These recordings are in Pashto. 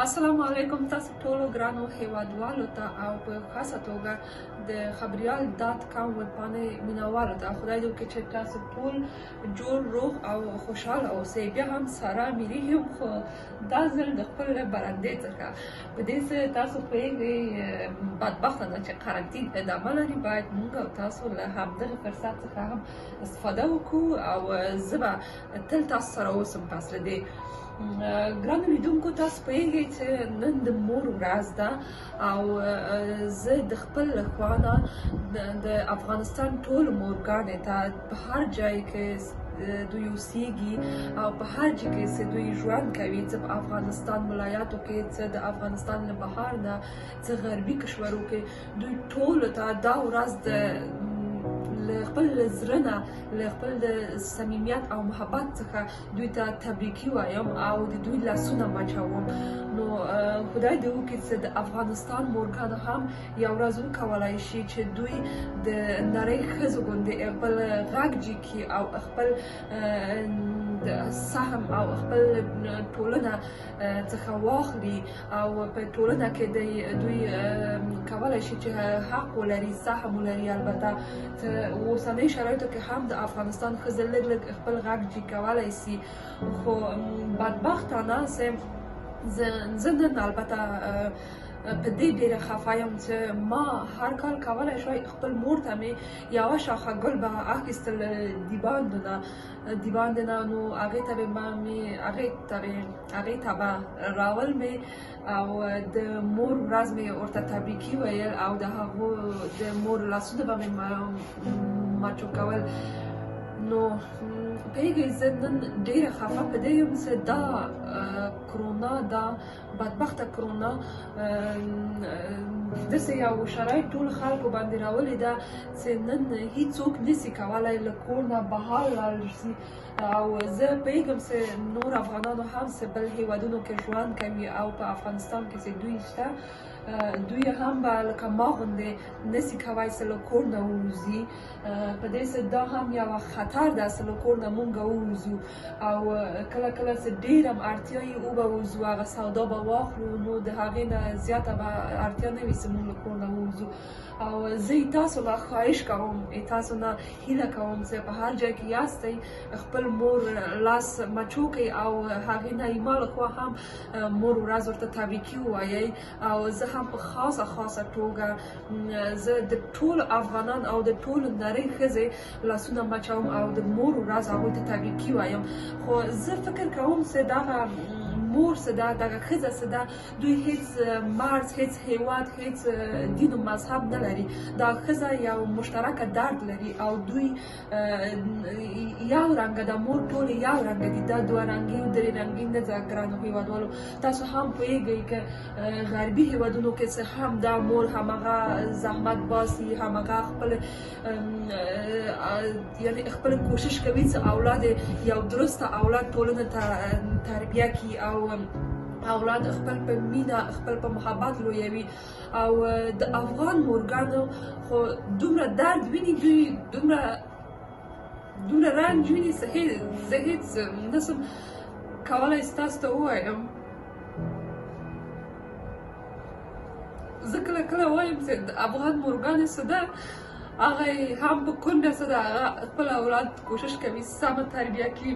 السلام علیکم تاسو ټولو ګرانو هیوادوالو ته او په خاصه توګه د خبریال ډاټ کام ویبپاڼې مینوالو ته خدای دې وکړي چې تاسو ټول جوړ روغ او خوشحاله اوسئ. بیا هم سارا میری یم خو دا ځل د خپل برندې څخه په دې څه تاسو پوهیږئ بدبخته ده چې قرنطین ادامه لري، باید موږ او تاسو له همدغه فرصت څخه هم استفاده وکړو او زه به تل تاسو سره اوسم. پس له دې ګرانو لیدونکو تاسو پوهیږئ چې نن د مور ورځ ده او زه د خپل خوا نه د افغانستان ټولو مورګانو ته په هر ځای کې دوی اوسیږي او په هر ځای کې چې دوی ژوند کوي، څه په افغانستان ولایاتو کې، څه د افغانستان له بهر نه، څه غربي کشورو کې، دوی ټولو ته دا ورځ د له خپل زړه نه له خپل د صمیمیت او محبت څخه دوی ته تبریکي وایم او د دوی لاسونه مچوم. نو خدای دې وکړي چې د افغانستان مورګانو هم یو ورځ وکولای شي چې دوی د نړۍ ښځو غوندې خپل غږ جګي او خپل سهم او خپل ټولنه څخه واخلي او په ټولنه کې دوی کولای شي چې حق ولري، سهم ولري. البته اوسنۍ شرایطو کې هم د افغانستان ښځې لږ لږ خپل غږ جګ کولی سي، خو بدبختانه زه نن البته په دې ډېره خفه یم چې ما هر کال کولی شوی خپل مور ته مې یوه شاخه ګل به اخیستل د باندې نه، نو هغې ته به راول مې او د مور ورځ مې ورته تبریکي ویل او د هغو د مور لاسونه به مې مچو کول. نو پوهیږئ زه نن ډېره خفه په دې یم چې دا کرونا، دا بدبخته کرونا داسې یو شرایط ټول خلکو باندې راولې ده چې نن هیڅوک نسي کولی له کور نه بهر لاړ شي. او زه پوهیږم چې نور افغانانو هم چې بل هیوادونو کې ژوند کوي او په افغانستان کې چې دوی شته، دوی هم به لکه ما غوندې نسي کولی چې له کور نه ووځي. په دې چې دا هم یوه خطر ده چې له کور نه مونږ ووځو او کله کله چې ډېره هم اړتیا یې وبوځو، هغه سودا به واخلو، نو د هغې نه زیاته به اړتیا نه وي چې مونږ له کور نه ووځو. او زه تاسو نه خواهش کوم، تاسو نه هیله کوم چې په هر ځای کې یاستئ خپل مور لاس مچو کړئ او هغې نه یې ما له خوا هم مور ورځ ورته تبریکي ووایئ. او زه هم په خاصه توګه زه د ټولو افغانان او د ټولو نړۍ ښځې لاسونه مچوم او د مور ورځ هغوی ته تبریکي وایم. خو زه فکر کوم چې دغه مور څه ده، دغه ښځه څه ده، دوی هیڅ مرز، هیڅ هیواد، هیڅ دین و مذهب نه لري. دا ښځه یو مشترکه درد لري او دوی یو رنګه ده، مور ټولې یو رنګه دي، دا دوه رنګي او درې رنګي نه ده. ګرانو هیوادوالو تاسو هم پوهیږئ که غربي هیوادونو کې څه هم دا مور همغه زحمت باسي، همغه خپل یعنې خپل کوشش کوي چې اولاد یو درسته اولاد ټولنې ته تربیه کړي او اولاد خپل په مینه، خپل په محبت لویوي. او د افغان مورګانو خو دومره درد ویني، دوی دومره رنج ویني چې زه هېڅ نشم کولی ستاسو ته ووایم. زه کله وایم چې د افغان مورګانې څه ده، هغه هم په کونډه څه ده، هغه خپل اولاد کوشش کوي سمه تربیه کړي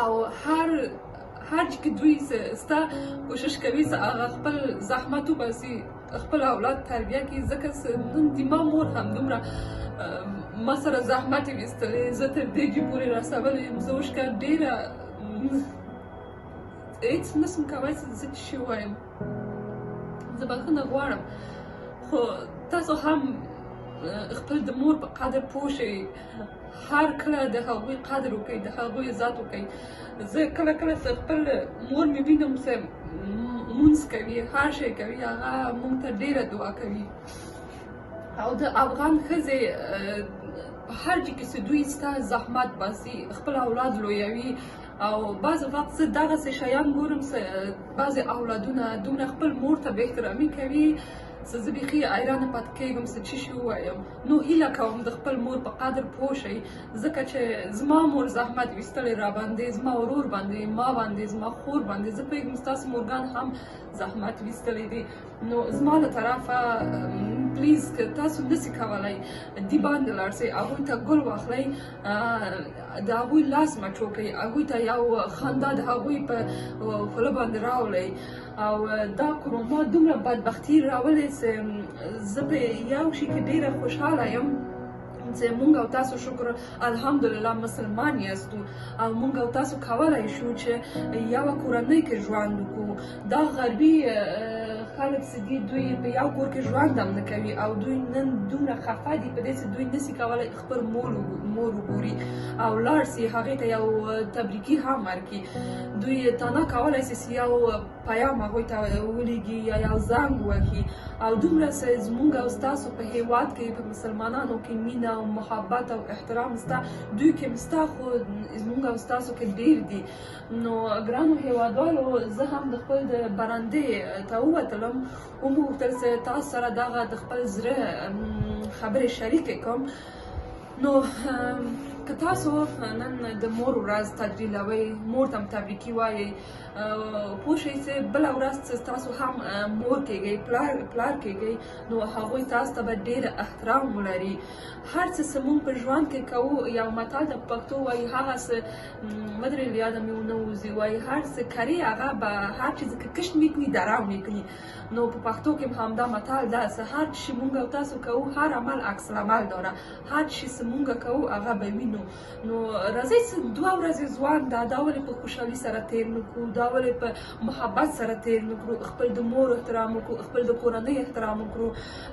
او هر چې دوی ستا کوشش کوي چې هغه خپل زحمت وباسي، خپل اولاد تربیه کړي. ځکه چې نن د ما مور هم دومره ما سره زحمت یې ویستلی، زه تر دې پورې رسولی یم. زه اوس که ډېره هېڅ نشم کولی چې زه څه شي ووایم، زه بښنه غواړم. خو تاسو هم خپل د مور په قدر پوه شئ، هر کله د هغوی قدر وکړئ، د هغوی عزت وکړئ. زه کله چې خپل مور مې وینم چې لمونځ کوي، هر شی کوي، هغه موږ ته ډېره دعا کوي. او د افغان ښځې په هر ځای کې چې دوی ستا زحمت باسي، خپل اولاد لویوي او بعض وخت زه دغسې شیان ګورم بعضې اولادونه دومره خپل مور ته بې احترامي کوي زه بیخي حیرانه پاتې کېږم څه شي ووایم. نو هیله کوم د خپل مور په قدر پوه شئ، ځکه چې زما مور زحمت ویستلی راباندې، زما ورور باندې، ما باندې، زما خور باندې، زه پوهېږم ستاسو مورګان هم زحمت ویستلی دی. نو زما له طرفه پلیز که تاسو نسئ کولی دې باندې لاړ شئ، هغوی ته ګل واخلئ، د هغوی لاس مچو کړئ، هغوی ته یو خندا د هغوی په خوله باندې راولئ. او دا کرونا دومره بدبختي راولې چې زه په یو شي کې ډېره خوشحاله یم چې مونږ او تاسو شکر الحمدلله مسلمان یاستو او مونږ او تاسو کولی شو چې یوه کورنۍ کې ژوند وکړو. دا غربي خلک چې دي دوی په یو کور کې ژوند هم نه کوي او دوی نن دومره خفه دي په دې چې دوی نسي کولی خپل مور وګوري او لاړ سي هغې ته یو تبریکي هم ورکړي. دوی تنها کولی سي چې یو پیام هغوی ته ولیږي یا یو زنګ ووهي او دومره چې زموږ او ستاسو په هېواد کې په مسلمانانو کې مینه او محبت او احترام شته، دوی کې هم شته خو زموږ او ستاسو کې ډېر دي. نو ګرانو هېوادوالو، زه هم د خپل د برندې ته ووتلم، ومو غوښتل چې تاسو سره دغه د خپل زړه خبرې شریکې کړم. نو که تاسو نن د مور ورځ تجلیلوئ، مور ته هم تبریکي وایئ، پوه شئ چې بله ورځ چې تاسو هم مور کېږئ، پلار کېږئ، نو هغوی تاسو ته به ډېر احترام ولري. هر څه چې موږ په ژوند کې کوو، یو متل د پښتو وایي هغه څه مدرې له یاده مې ونه وځي، وایي هر څه کرې هغه به هر چیز که کشت میکنی درام میکنی. نو په پښتو کې هم همدا متل ده چې هر چی موږ او تاسو کوو هر عمل عکس العمل داره، هر چی چې موږ کوو هغه به وینو. نو راځئ چې 2 ورځې ژوند ده، دا ولې په خوشحالي سره تېر نه کړو، دا ولې په محبت سره تېر نه کړو، خپل د مور احترام وکړو، خپل د کورنۍ احترام وکړو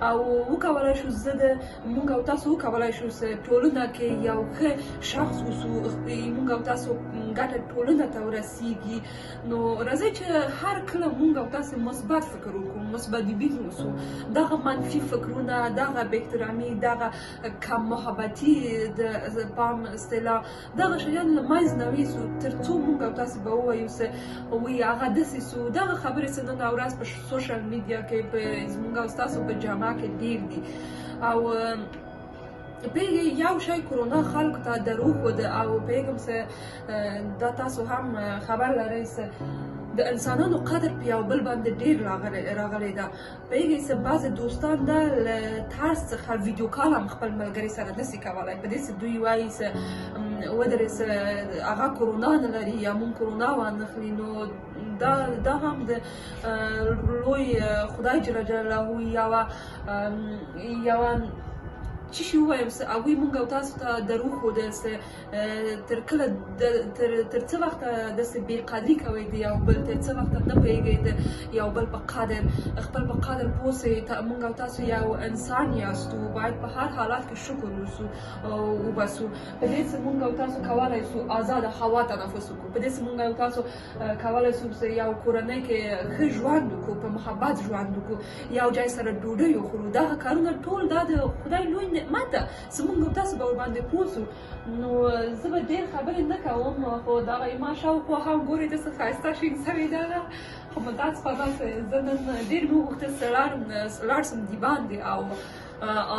او وکولی شو موږ او تاسو وکولی شو چې ټولنه کې یو ښه شخص اوسو، موږ او تاسو ګټه ټولنه ته ورسیږي. نو راځئ چې هر کله موږ او تاسو مثبت فکر وکړو، مثبت بین اوسو، دغه منفي فکرونه، دغه بې احترامي، دغه کم محبتي د پام اصطلاح، دغه شیان له منځ نه ویسو، تر څو موږ او تاسو به ووایو چې وایي هغه داسې سو. دغه خبرې چې نن ورځ په سوشل میډیا کې په زموږ او ستاسو په جامعه کې ډېر دي او پوهېږئ یو شی کرونا خلکو ته دروغ ښوده او پوهېږم چې دا تاسو هم خبر لرئ چې د انسانانو قدر په یو بل باندې ډېر راغلی ده. پوهېږئ چې بعضې دوستان ده له ترس څخه ویډیو کال هم خپل ملګري سره نسي کولی، په دې چې دوی وایي چې ودرې چې هغه کرونا نه لري یا مونږ کرونا وانخلي. نو دا هم د لوی خدای جل جلاله یوه چی شي ووایم چې هغوی موږ او تاسو ته دروغ ښوده چې تر څه وخته داسې بې قدري کوئ د یو بل، تر څه وخته نه پوهېږئ د یو بل په قدر، خپل په قدر پوه شئ. موږ او تاسو یو انسان یاستو، باید په هر حالت کې شکر وباسو. په دې چې موږ او تاسو کولی شو ازاده هوا تنفس وکړو، په دې چې موږ او تاسو کولی شو چې یو کورنۍ کې ښه ژوند وکړو، په محبت ژوند وکړو، یو ځای سره ډوډۍ وخورو. دغه کارونه ټول دا د خدای لوی نعمت ده چې موږ او تاسو به ورباندې پوه شو. نو زه به ډېر خبرې نه کوم، خو دغه ما شاوخوا هم ګورئ داسې ښایسته شین شوې ده، خو متاسفانه چې زه نن ډېر مې وغوښتل چې لاړ شم دې باندې او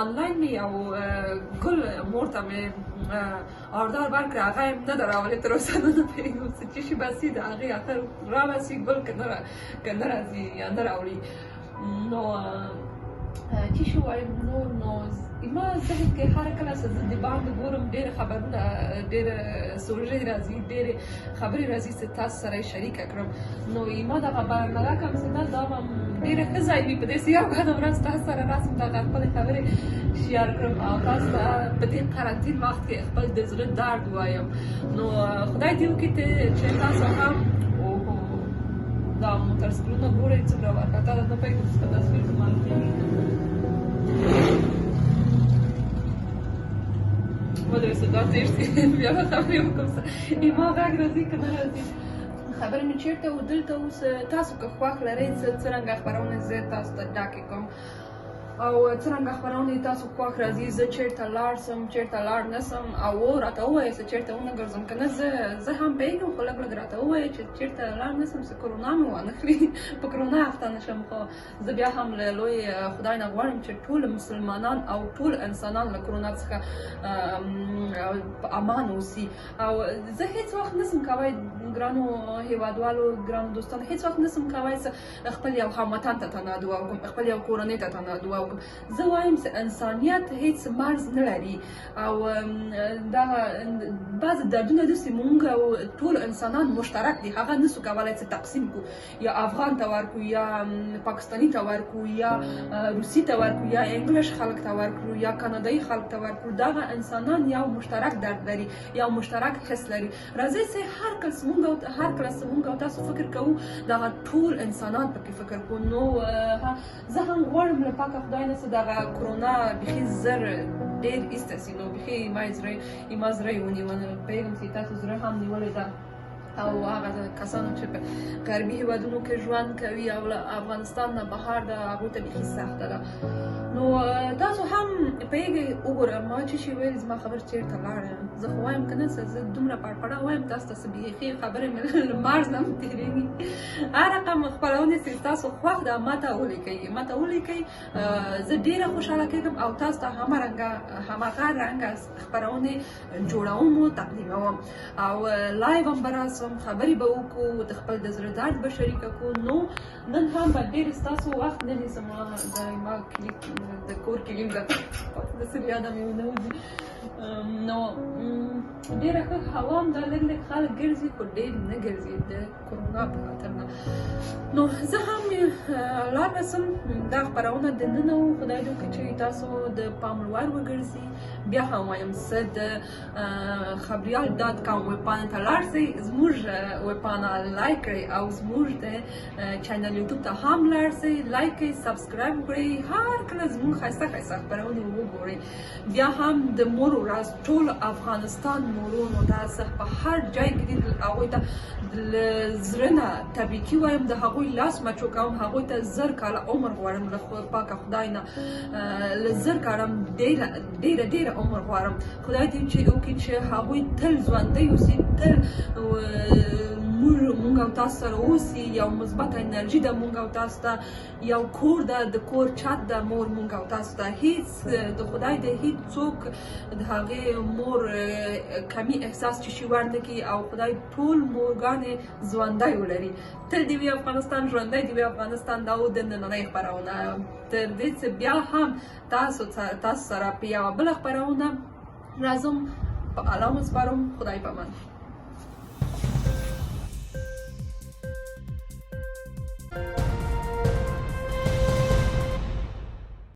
آنلاین مې یو ګل مور ته مې آردار ورکړه، هغه یې نه ده راولې تر اوسه نه پوهېږم چې څه شي بسي د هغې اخر رابسي ګل که نه راځي یا نه راوړي. نو چی شي ووایم نور؟ نو زما ذهن کې هر کله چې زه د باندې ګورم ډېره خبرونه، ډېره سوژې راځي، ډېرې خبرې راځي چې تاسو سره یې شریکه کړم. نو ما دغه برنامه کوم چې نه دا به ډېره ښه ځای وي په دې چې یو ګڼه ورځ تاسو سره راسم دغه خپلې خبرې شیر کړم او تاسو ته په دې قرنطین وخت کې خپل د زړه درد ووایم. نو خدای دې وکړي چې تاسو هم دا موټر سکرونه ګورئ څومره وارخطا ده، نه پوهېږم چې په تصویر کې معلوم کېږي. ودرېږه دا تېر شي بیا به خبرې وکړم چې ما غږ راځي که نه راځي. خبرې مې چېرته و دلته اوس تاسو که خوښ لرئ څرنګه خپرونه زه تاسو ته ډکې کړم. او څرنګه خپرونې تاسو خوښ راځي، زه چیرته لاړ سم چیرته لاړ نه سم، او راته ووایه چې چیرته ونه ګرځم، که نه زه هم پوهېږم، خو لږ لږ راته ووایه چې چیرته لاړ نه سم چې کرونا مې وانه خلي، په کرونا اخته نه شم. خو زه بیا هم له لوی خدای نه غواړم چې ټول مسلمانان او ټول انسانان له کرونا څخه په امان اوسي. او زه هیڅ وخت نسم کولی ګرانو هیوادوالو، ګرانو دوستانو، هیڅ وخت نسم کولی چې خپل یو هموطن ته تنادوه وکړم، خپل یو کورنۍ ته تنادوه وکړم. زه وایم چې انسانیت هیڅ مرز نه لري، او دغه بعضې دردونه داسې مونږ او ټول انسانان مشترک دي، هغه نسو کولی چې تقسیم کړو، یا افغان ته ورکړو، یا پاکستاني ته ورکړو، یا روسي ته ورکړو، یا انګلیش خلک ته ورکړو، یا کاناډایي خلک ته ورکړو. دغه انسانان یو مشترک درد لري، یو مشترک حس لري. راځئ چې هر کله چې مونږ او تاسو فکر کوو، دغه ټول انسانان پکې فکر کوو. نو زه هم غواړم له پاکه خدای نه چې دغه کرونا بیخي زر ډېر ایسته سي، نو بیخي ما زړه یې ونیونه، پوهېږم چې تاسو زړه هم نیولې ده، او هغه کسانو چې په غربي هیوادونو کې ژوند کوي او له افغانستان نه بهر ده، هغوی ته بیخي سخته ده. نو تاسو هم پوهېږئ، وګوره ما چې شي ویل زما خبر چېرته لاړه، زه خو وایم که نه څه، زه دومره پړپړه وایم تاسو ته څه بیخي خبرې مې له مرز نه هم تېرېږي. هر رقم خپرونې چې تاسو خوښ ده ما ته ولیکئ، زه ډېره خوشحاله کېږم او تاسو ته هماغه رنګه خپرونې جوړوم او تقدیموم، او لایو هم به راسم، خبرې به وکړو، د خپل د زړه درد به شریکه کړو. نو نن هم به ډېر ستاسو وخت نه نیسم، ما د کور کلیم ده د څه یاده مې ونه وځي. نو ډېره ښه هوا هم ده، لږ لږ خلک ګرځي، خو ډېر نه ګرځي د کرونا په خاطر نه. نو زه هم لاړ به سم، دا خپرونه د ننه و، خدای دې وکړي چې تاسو د پام وړ وګرځي. بیا هم وایم څه د خبریال.com ویبپاڼې ته لاړ شئ، زموږ ویبپاڼه لایک کړئ، او زموږ د چینل یوټیوب ته هم لاړ شئ، لایک کړئ، سبسکرایب کړئ، هر کله زموږ ښایسته خپرونې وګورئ. بیا هم د مور ورځ ټول افغانستان مورونو ته زه په هر ځای کې دي هغوی ته له زړه نه تبریکي وایم، د هغوی لاس مچو کوم، هغوی ته زر کاله عمر غواړم له پاکه خدای نه، له زر کاله ډېره عمر غواړم. خدای دې چې وکړي چې هغوی تل ژوندی اوسي، تل مونږ او تاسو سره اوسي، یو مثبت انرژي ده مونږ او تاسو ته، یو کور ده، د کور چت ده مور مونږ او تاسو ته. هیڅ د خدای د هیڅ څوک د هغې مور کمی احساس چې شي ورنه کړي، او خدای ټول مورګانې ژوندی ولري. تل دې وي افغانستان، ژوندی دې وي افغانستان. دا و د نننۍ خپرونه، تر دې چې بیا هم تاسو سره په یوه بله خپرونه راځم. په الله مو سپارم، خدای په امان.